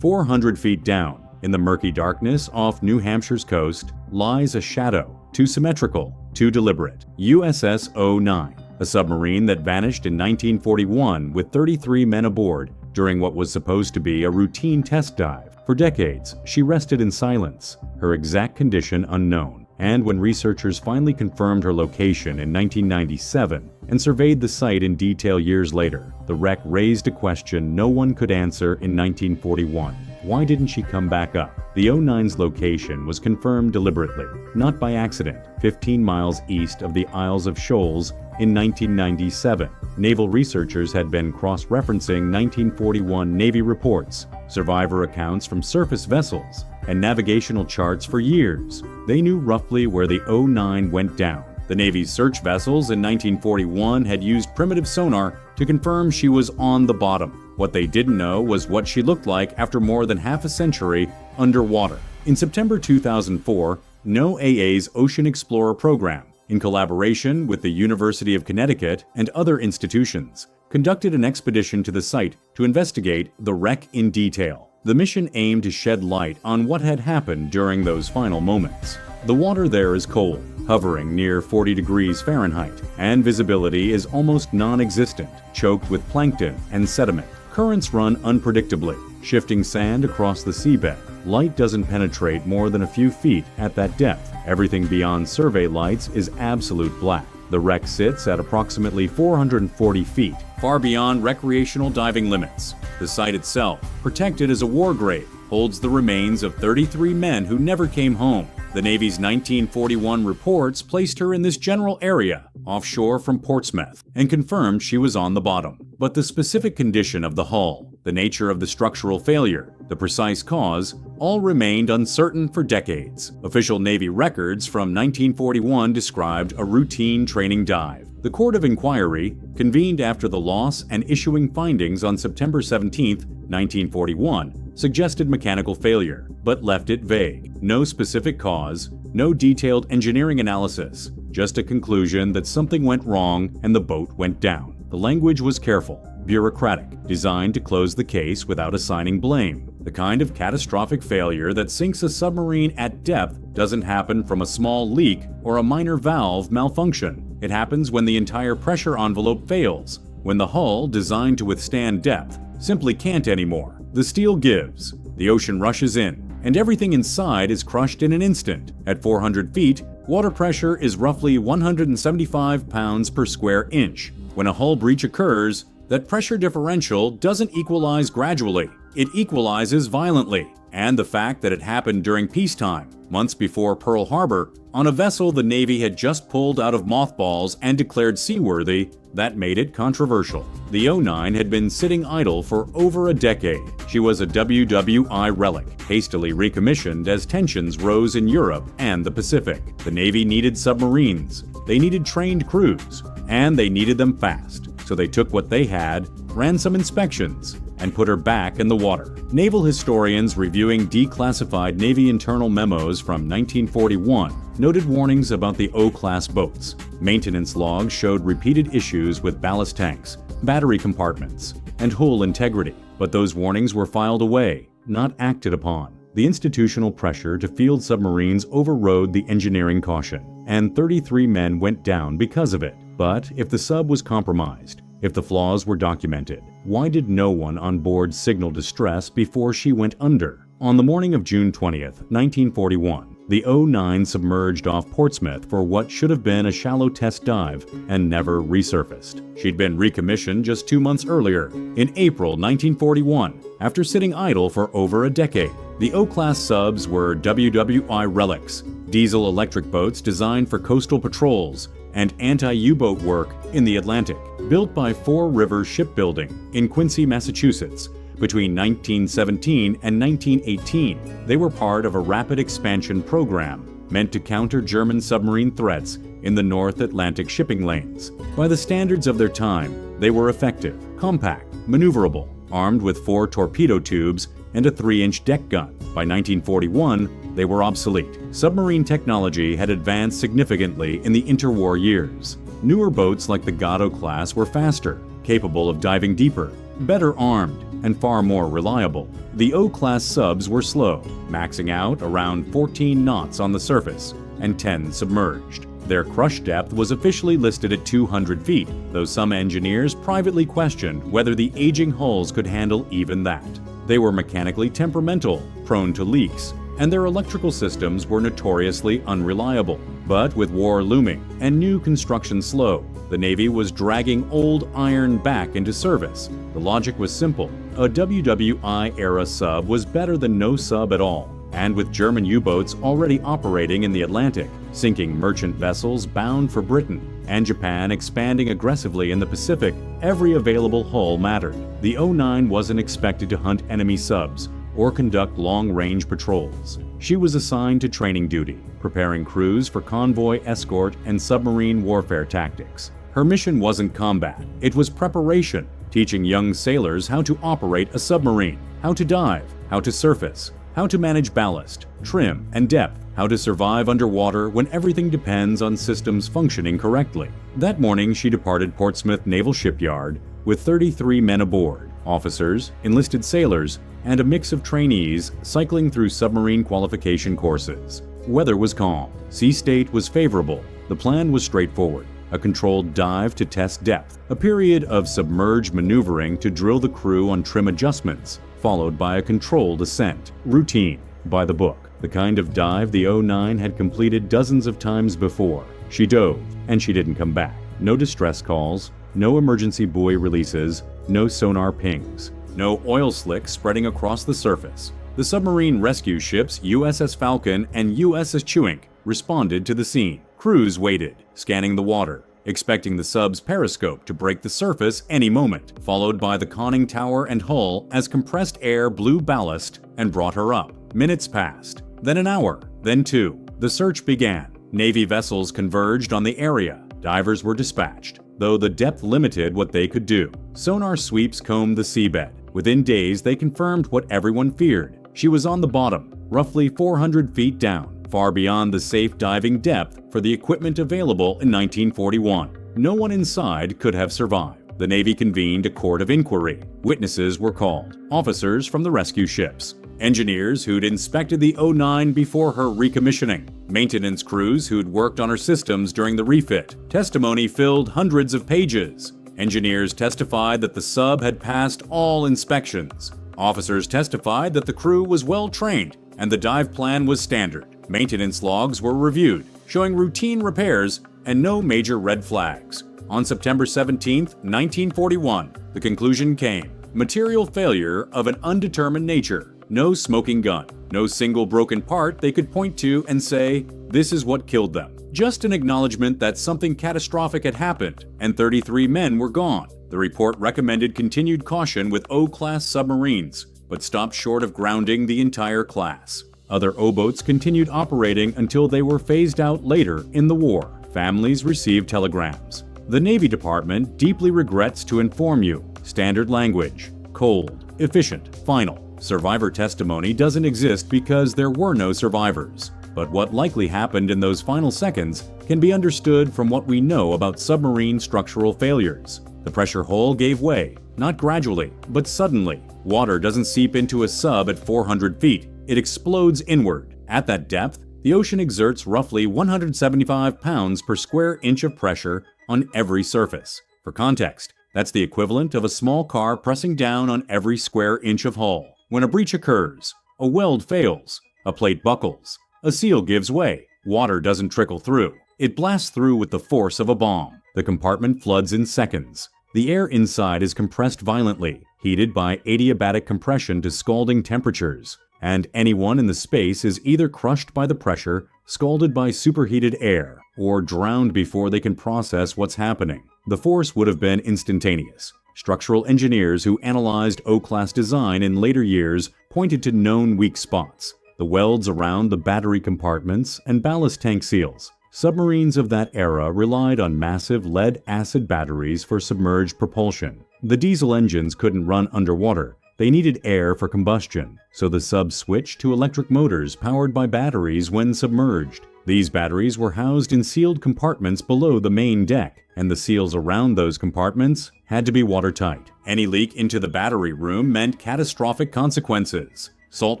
400 feet down, in the murky darkness off New Hampshire's coast, lies a shadow, too symmetrical, too deliberate. USS O-9, a submarine that vanished in 1941 with 33 men aboard during what was supposed to be a routine test dive. For decades, she rested in silence, her exact condition unknown. And when researchers finally confirmed her location in 1997 and surveyed the site in detail years later, the wreck raised a question no one could answer in 1941. Why didn't she come back up? The O-9's location was confirmed deliberately, not by accident, 15 miles east of the Isles of Shoals in 1997. Naval researchers had been cross-referencing 1941 Navy reports, survivor accounts from surface vessels, and navigational charts for years. They knew roughly where the O-9 went down. The Navy's search vessels in 1941 had used primitive sonar to confirm she was on the bottom. What they didn't know was what she looked like after more than half a century underwater. In September 2004, NOAA's Ocean Explorer program, in collaboration with the University of Connecticut and other institutions, conducted an expedition to the site to investigate the wreck in detail. The mission aimed to shed light on what had happened during those final moments. The water there is cold, hovering near 40 degrees Fahrenheit, and visibility is almost non-existent, choked with plankton and sediment. Currents run unpredictably, shifting sand across the seabed. Light doesn't penetrate more than a few feet at that depth. Everything beyond survey lights is absolute black. The wreck sits at approximately 440 feet, far beyond recreational diving limits. The site itself, protected as a war grave, holds the remains of 33 men who never came home. The Navy's 1941 reports placed her in this general area, offshore from Portsmouth, and confirmed she was on the bottom. But the specific condition of the hull, the nature of the structural failure, the precise cause, all remained uncertain for decades. Official Navy records from 1941 described a routine training dive. The Court of Inquiry, convened after the loss and issuing findings on September 17, 1941, suggested mechanical failure, but left it vague. No specific cause, no detailed engineering analysis, just a conclusion that something went wrong and the boat went down. The language was careful, bureaucratic, designed to close the case without assigning blame. The kind of catastrophic failure that sinks a submarine at depth doesn't happen from a small leak or a minor valve malfunction. It happens when the entire pressure envelope fails, when the hull, designed to withstand depth, simply can't anymore. The steel gives, the ocean rushes in, and everything inside is crushed in an instant. At 400 feet, water pressure is roughly 175 pounds per square inch. When a hull breach occurs, that pressure differential doesn't equalize gradually, it equalizes violently. And the fact that it happened during peacetime, months before Pearl Harbor, on a vessel the Navy had just pulled out of mothballs and declared seaworthy, that made it controversial. The O-9 had been sitting idle for over a decade. She was a WWI relic, hastily recommissioned as tensions rose in Europe and the Pacific. The Navy needed submarines, they needed trained crews, and they needed them fast. So they took what they had, ran some inspections, and put her back in the water. Naval historians reviewing declassified Navy internal memos from 1941 noted warnings about the O-class boats. Maintenance logs showed repeated issues with ballast tanks, battery compartments, and hull integrity. But those warnings were filed away, not acted upon. The institutional pressure to field submarines overrode the engineering caution, and 33 men went down because of it. But if the sub was compromised, if the flaws were documented, why did no one on board signal distress before she went under? On the morning of June 20th, 1941, the O-9 submerged off Portsmouth for what should have been a shallow test dive and never resurfaced. She'd been recommissioned just 2 months earlier, in April 1941, after sitting idle for over a decade. The O-class subs were WWI relics, diesel-electric boats designed for coastal patrols and anti-U-boat work in the Atlantic. Built by Four Rivers Shipbuilding in Quincy, Massachusetts, between 1917 and 1918, they were part of a rapid expansion program meant to counter German submarine threats in the North Atlantic shipping lanes. By the standards of their time, they were effective, compact, maneuverable, armed with 4 torpedo tubes and a 3-inch deck gun. By 1941, they were obsolete. Submarine technology had advanced significantly in the interwar years. Newer boats like the Gatto class were faster, capable of diving deeper, better armed, and far more reliable. The O-class subs were slow, maxing out around 14 knots on the surface and 10 submerged. Their crush depth was officially listed at 200 feet, though some engineers privately questioned whether the aging hulls could handle even that. They were mechanically temperamental, prone to leaks, and their electrical systems were notoriously unreliable. But with war looming and new construction slow, the Navy was dragging old iron back into service. The logic was simple. A WWI-era sub was better than no sub at all. And with German U-boats already operating in the Atlantic, sinking merchant vessels bound for Britain, and Japan expanding aggressively in the Pacific, every available hull mattered. The O-9 wasn't expected to hunt enemy subs or conduct long-range patrols. She was assigned to training duty, preparing crews for convoy escort and submarine warfare tactics. Her mission wasn't combat, it was preparation, teaching young sailors how to operate a submarine, how to dive, how to surface, how to manage ballast, trim, and depth, how to survive underwater when everything depends on systems functioning correctly. That morning, she departed Portsmouth Naval Shipyard with 33 men aboard, officers, enlisted sailors, and a mix of trainees cycling through submarine qualification courses. Weather was calm, sea state was favorable, the plan was straightforward. A controlled dive to test depth, a period of submerged maneuvering to drill the crew on trim adjustments, followed by a controlled ascent. Routine, by the book. The kind of dive the O-9 had completed dozens of times before. She dove, and she didn't come back. No distress calls, no emergency buoy releases, no sonar pings, no oil slicks spreading across the surface. The submarine rescue ships USS Falcon and USS Chewink responded to the scene. Crews waited, scanning the water, expecting the sub's periscope to break the surface any moment, followed by the conning tower and hull as compressed air blew ballast and brought her up. Minutes passed, then an hour, then two. The search began. Navy vessels converged on the area. Divers were dispatched, though the depth limited what they could do. Sonar sweeps combed the seabed. Within days, they confirmed what everyone feared. She was on the bottom, roughly 400 feet down, far beyond the safe diving depth for the equipment available in 1941. No one inside could have survived. The Navy convened a court of inquiry. Witnesses were called, officers from the rescue ships, engineers who'd inspected the O-9 before her recommissioning, maintenance crews who'd worked on her systems during the refit. Testimony filled hundreds of pages. Engineers testified that the sub had passed all inspections. Officers testified that the crew was well trained and the dive plan was standard. Maintenance logs were reviewed, showing routine repairs and no major red flags. On September 17, 1941, the conclusion came. Material failure of an undetermined nature. No smoking gun. No single broken part they could point to and say, this is what killed them. Just an acknowledgement that something catastrophic had happened, and 33 men were gone. The report recommended continued caution with O-class submarines, but stopped short of grounding the entire class. Other O-boats continued operating until they were phased out later in the war. Families received telegrams. The Navy Department deeply regrets to inform you. Standard language. Cold. Efficient. Final. Survivor testimony doesn't exist because there were no survivors. But what likely happened in those final seconds can be understood from what we know about submarine structural failures. The pressure hull gave way, not gradually, but suddenly. Water doesn't seep into a sub at 400 feet. It explodes inward. At that depth, the ocean exerts roughly 175 pounds per square inch of pressure on every surface. For context, that's the equivalent of a small car pressing down on every square inch of hull. When a breach occurs, a weld fails, a plate buckles, a seal gives way, water doesn't trickle through. It blasts through with the force of a bomb. The compartment floods in seconds. The air inside is compressed violently, heated by adiabatic compression to scalding temperatures, and anyone in the space is either crushed by the pressure, scalded by superheated air, or drowned before they can process what's happening. The force would have been instantaneous. Structural engineers who analyzed O-class design in later years pointed to known weak spots: the welds around the battery compartments and ballast tank seals. Submarines of that era relied on massive lead-acid batteries for submerged propulsion. The diesel engines couldn't run underwater. They needed air for combustion, so the sub switched to electric motors powered by batteries when submerged. These batteries were housed in sealed compartments below the main deck, and the seals around those compartments had to be watertight. Any leak into the battery room meant catastrophic consequences. Salt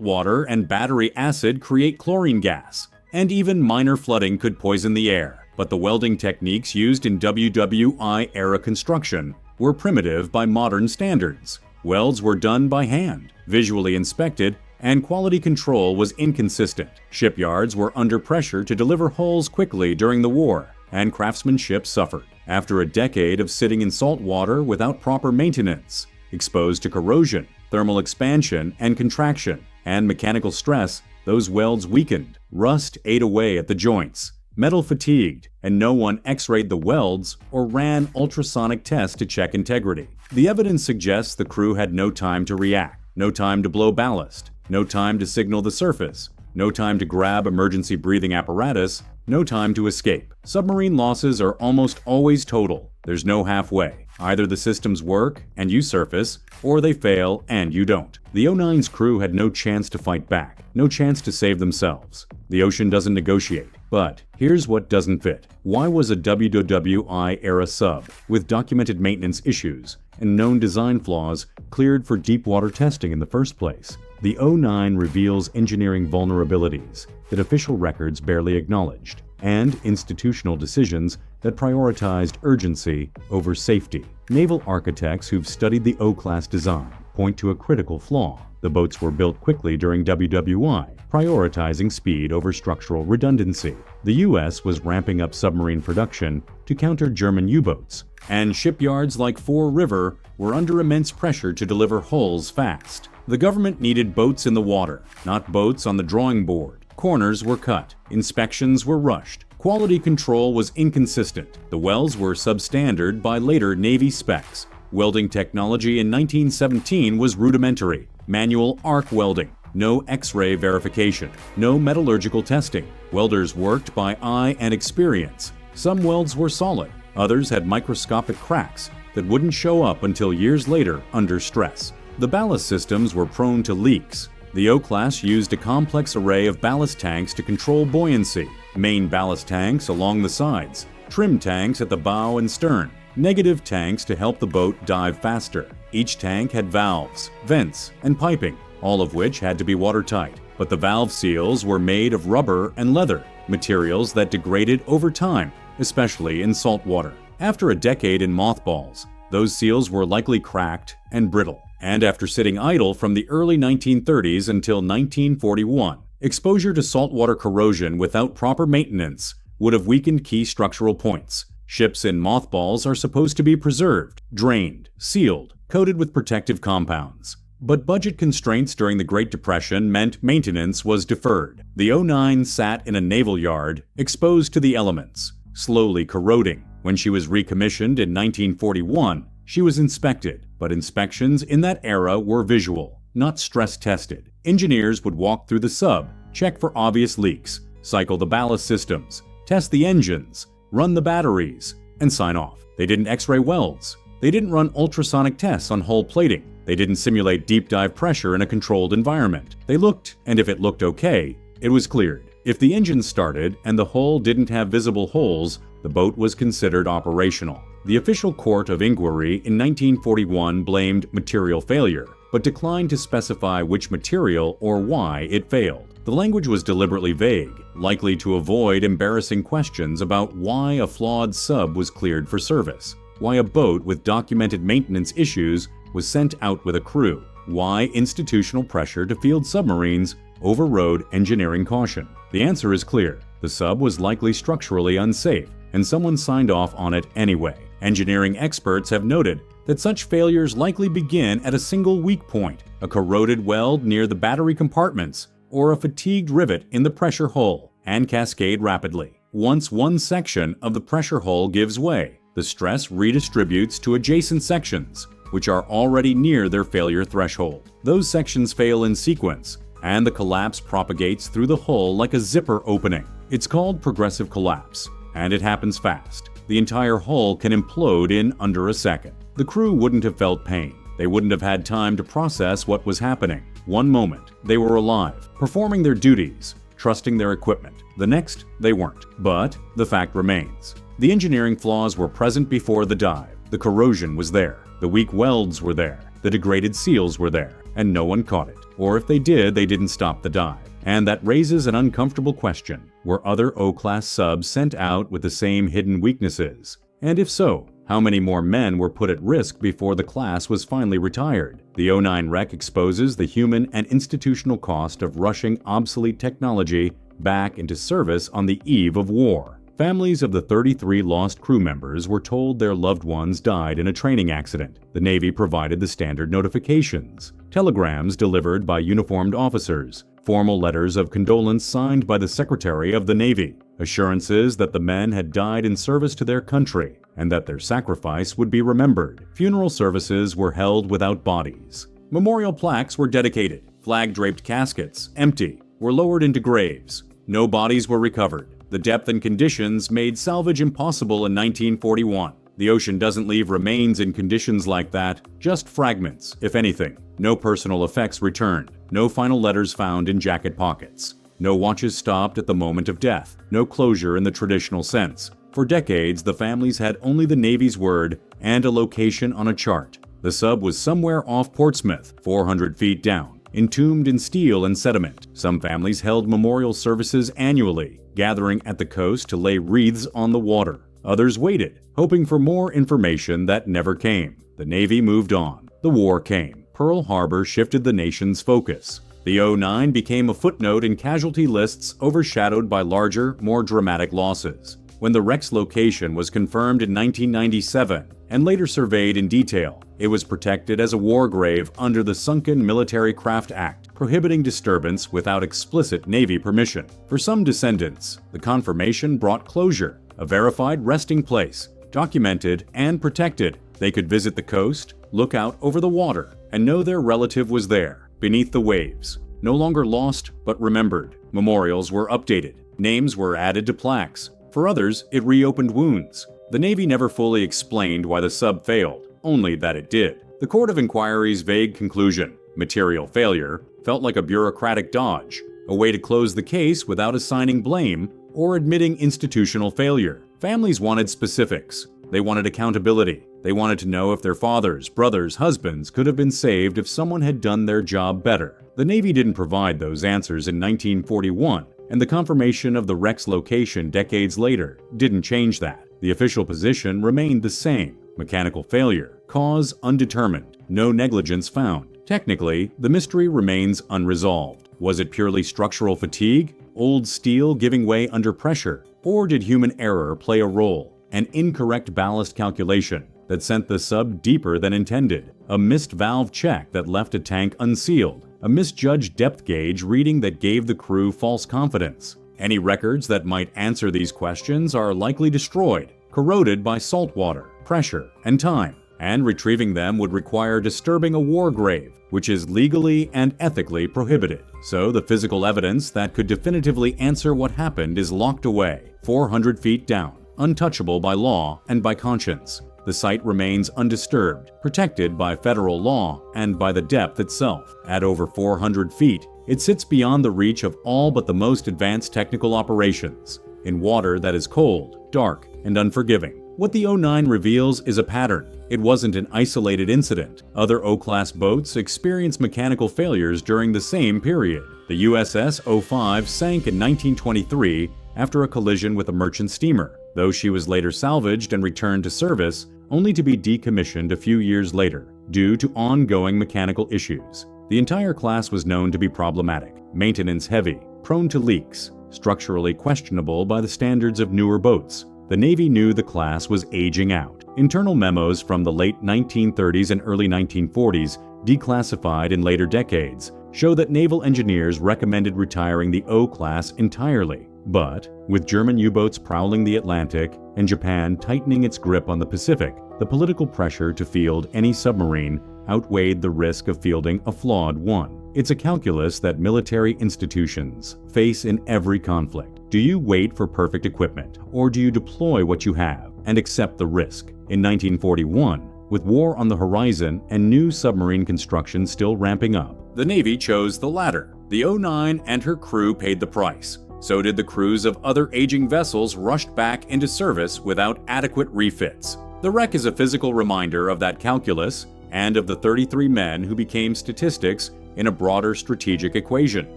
water and battery acid create chlorine gas, and even minor flooding could poison the air. But the welding techniques used in WWI-era construction were primitive by modern standards. Welds were done by hand, visually inspected, and quality control was inconsistent. Shipyards were under pressure to deliver hulls quickly during the war, and craftsmanship suffered. After a decade of sitting in salt water without proper maintenance, exposed to corrosion, thermal expansion and contraction, and mechanical stress, those welds weakened. Rust ate away at the joints. Metal fatigued, and no one x-rayed the welds or ran ultrasonic tests to check integrity. The evidence suggests the crew had no time to react, no time to blow ballast, no time to signal the surface, no time to grab emergency breathing apparatus, no time to escape. Submarine losses are almost always total. There's no halfway. Either the systems work and you surface, or they fail and you don't. The O-9's crew had no chance to fight back, no chance to save themselves. The ocean doesn't negotiate. But here's what doesn't fit. Why was a WWI-era sub with documented maintenance issues and known design flaws cleared for deep water testing in the first place? The O-9 reveals engineering vulnerabilities that official records barely acknowledged, and institutional decisions that prioritized urgency over safety. Naval architects who've studied the O-class design point to a critical flaw. The boats were built quickly during WWI, prioritizing speed over structural redundancy. The U.S. was ramping up submarine production to counter German U-boats, and shipyards like Fore River were under immense pressure to deliver hulls fast. The government needed boats in the water, not boats on the drawing board. Corners were cut, inspections were rushed, quality control was inconsistent. The welds were substandard by later Navy specs. Welding technology in 1917 was rudimentary. Manual arc welding, no X-ray verification, no metallurgical testing. Welders worked by eye and experience. Some welds were solid, others had microscopic cracks that wouldn't show up until years later under stress. The ballast systems were prone to leaks. The O-class used a complex array of ballast tanks to control buoyancy. Main ballast tanks along the sides, trim tanks at the bow and stern, negative tanks to help the boat dive faster. Each tank had valves, vents, and piping, all of which had to be watertight. But the valve seals were made of rubber and leather, materials that degraded over time, especially in salt water. After a decade in mothballs, those seals were likely cracked and brittle. And after sitting idle from the early 1930s until 1941, exposure to saltwater corrosion without proper maintenance would have weakened key structural points. Ships in mothballs are supposed to be preserved, drained, sealed, coated with protective compounds. But budget constraints during the Great Depression meant maintenance was deferred. The O-9 sat in a naval yard, exposed to the elements, slowly corroding. When she was recommissioned in 1941, she was inspected, but inspections in that era were visual, not stress-tested. Engineers would walk through the sub, check for obvious leaks, cycle the ballast systems, test the engines, run the batteries, and sign off. They didn't X-ray welds. They didn't run ultrasonic tests on hull plating. They didn't simulate deep dive pressure in a controlled environment. They looked, and if it looked okay, it was cleared. If the engine started and the hull didn't have visible holes, the boat was considered operational. The official court of inquiry in 1941 blamed material failure, but declined to specify which material or why it failed. The language was deliberately vague, likely to avoid embarrassing questions about why a flawed sub was cleared for service, why a boat with documented maintenance issues was sent out with a crew, why institutional pressure to field submarines overrode engineering caution. The answer is clear. The sub was likely structurally unsafe, and someone signed off on it anyway. Engineering experts have noted that such failures likely begin at a single weak point, a corroded weld near the battery compartments, or a fatigued rivet in the pressure hull, and cascade rapidly. Once one section of the pressure hull gives way, the stress redistributes to adjacent sections, which are already near their failure threshold. Those sections fail in sequence, and the collapse propagates through the hull like a zipper opening. It's called progressive collapse, and it happens fast. The entire hull can implode in under a second. The crew wouldn't have felt pain. They wouldn't have had time to process what was happening. One moment, they were alive, performing their duties, trusting their equipment. The next, they weren't. But the fact remains. The engineering flaws were present before the dive. The corrosion was there, the weak welds were there, the degraded seals were there, and no one caught it. Or if they did, they didn't stop the dive. And that raises an uncomfortable question. Were other O-class subs sent out with the same hidden weaknesses? And if so, how many more men were put at risk before the class was finally retired? The O-9 wreck exposes the human and institutional cost of rushing obsolete technology back into service on the eve of war. Families of the 33 lost crew members were told their loved ones died in a training accident. The Navy provided the standard notifications, telegrams delivered by uniformed officers, formal letters of condolence signed by the Secretary of the Navy, assurances that the men had died in service to their country and that their sacrifice would be remembered. Funeral services were held without bodies. Memorial plaques were dedicated. Flag-draped caskets, empty, were lowered into graves. No bodies were recovered. The depth and conditions made salvage impossible in 1941. The ocean doesn't leave remains in conditions like that, just fragments, if anything. No personal effects returned. No final letters found in jacket pockets. No watches stopped at the moment of death. No closure in the traditional sense. For decades, the families had only the Navy's word and a location on a chart. The sub was somewhere off Portsmouth, 400 feet down, entombed in steel and sediment. Some families held memorial services annually, gathering at the coast to lay wreaths on the water. Others waited, hoping for more information that never came. The Navy moved on. The war came. Pearl Harbor shifted the nation's focus. The O-9 became a footnote in casualty lists overshadowed by larger, more dramatic losses. When the wreck's location was confirmed in 1997 and later surveyed in detail, it was protected as a war grave under the Sunken Military Craft Act, prohibiting disturbance without explicit Navy permission. For some descendants, the confirmation brought closure, a verified resting place, documented and protected. They could visit the coast, look out over the water, and know their relative was there, beneath the waves. No longer lost, but remembered. Memorials were updated. Names were added to plaques. For others, it reopened wounds. The Navy never fully explained why the sub failed, only that it did. The Court of Inquiry's vague conclusion, material failure, felt like a bureaucratic dodge, a way to close the case without assigning blame or admitting institutional failure. Families wanted specifics. They wanted accountability. They wanted to know if their fathers, brothers, husbands could have been saved if someone had done their job better. The Navy didn't provide those answers in 1941, and the confirmation of the wreck's location decades later didn't change that. The official position remained the same: mechanical failure, cause undetermined, no negligence found. Technically, the mystery remains unresolved. Was it purely structural fatigue, old steel giving way under pressure, or did human error play a role? An incorrect ballast calculation that sent the sub deeper than intended, a missed valve check that left a tank unsealed, a misjudged depth gauge reading that gave the crew false confidence. Any records that might answer these questions are likely destroyed, corroded by salt water, pressure, and time, and retrieving them would require disturbing a war grave, which is legally and ethically prohibited. So the physical evidence that could definitively answer what happened is locked away, 400 feet down, untouchable by law and by conscience. The site remains undisturbed, protected by federal law and by the depth itself. At over 400 feet, it sits beyond the reach of all but the most advanced technical operations, in water that is cold, dark, and unforgiving. What the O-9 reveals is a pattern. It wasn't an isolated incident. Other O-class boats experienced mechanical failures during the same period. The USS O-5 sank in 1923 after a collision with a merchant steamer, though she was later salvaged and returned to service, only to be decommissioned a few years later due to ongoing mechanical issues. The entire class was known to be problematic, maintenance-heavy, prone to leaks, structurally questionable by the standards of newer boats. The Navy knew the class was aging out. Internal memos from the late 1930s and early 1940s, declassified in later decades, show that naval engineers recommended retiring the O-class entirely. But, with German U-boats prowling the Atlantic and Japan tightening its grip on the Pacific, the political pressure to field any submarine outweighed the risk of fielding a flawed one. It's a calculus that military institutions face in every conflict. Do you wait for perfect equipment, or do you deploy what you have and accept the risk? In 1941, with war on the horizon and new submarine construction still ramping up, the Navy chose the latter. The O-9 and her crew paid the price. So did the crews of other aging vessels rushed back into service without adequate refits. The wreck is a physical reminder of that calculus and of the 33 men who became statistics in a broader strategic equation.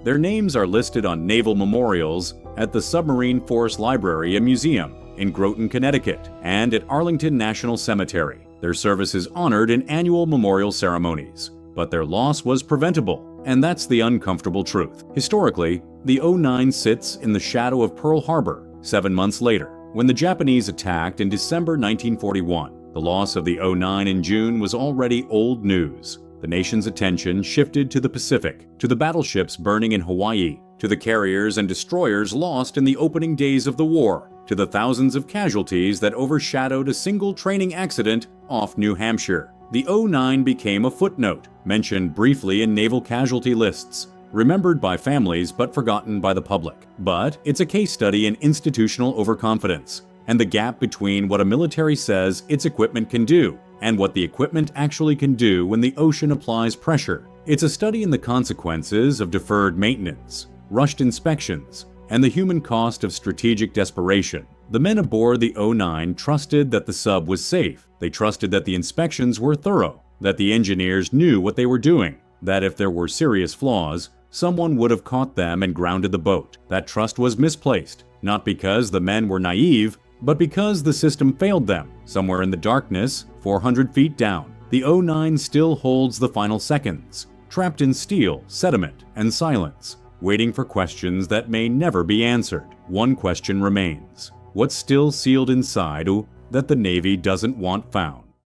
Their names are listed on naval memorials at the Submarine Force Library and Museum in Groton, Connecticut, and at Arlington National Cemetery. Their service is honored in annual memorial ceremonies, but their loss was preventable, and that's the uncomfortable truth. Historically, the O-9 sits in the shadow of Pearl Harbor 7 months later, when the Japanese attacked in December 1941. The loss of the O-9 in June was already old news. The nation's attention shifted to the Pacific, to the battleships burning in Hawaii, to the carriers and destroyers lost in the opening days of the war, to the thousands of casualties that overshadowed a single training accident off New Hampshire. The O-9 became a footnote, mentioned briefly in naval casualty lists, remembered by families but forgotten by the public. But it's a case study in institutional overconfidence and the gap between what a military says its equipment can do and what the equipment actually can do when the ocean applies pressure. It's a study in the consequences of deferred maintenance, rushed inspections, and the human cost of strategic desperation. The men aboard the O-9 trusted that the sub was safe. They trusted that the inspections were thorough, that the engineers knew what they were doing, that if there were serious flaws, someone would have caught them and grounded the boat. That trust was misplaced, not because the men were naive, but because the system failed them. Somewhere in the darkness, 400 feet down, the O-9 still holds the final seconds, trapped in steel, sediment, and silence, waiting for questions that may never be answered. One question remains: what's still sealed inside that the Navy doesn't want found?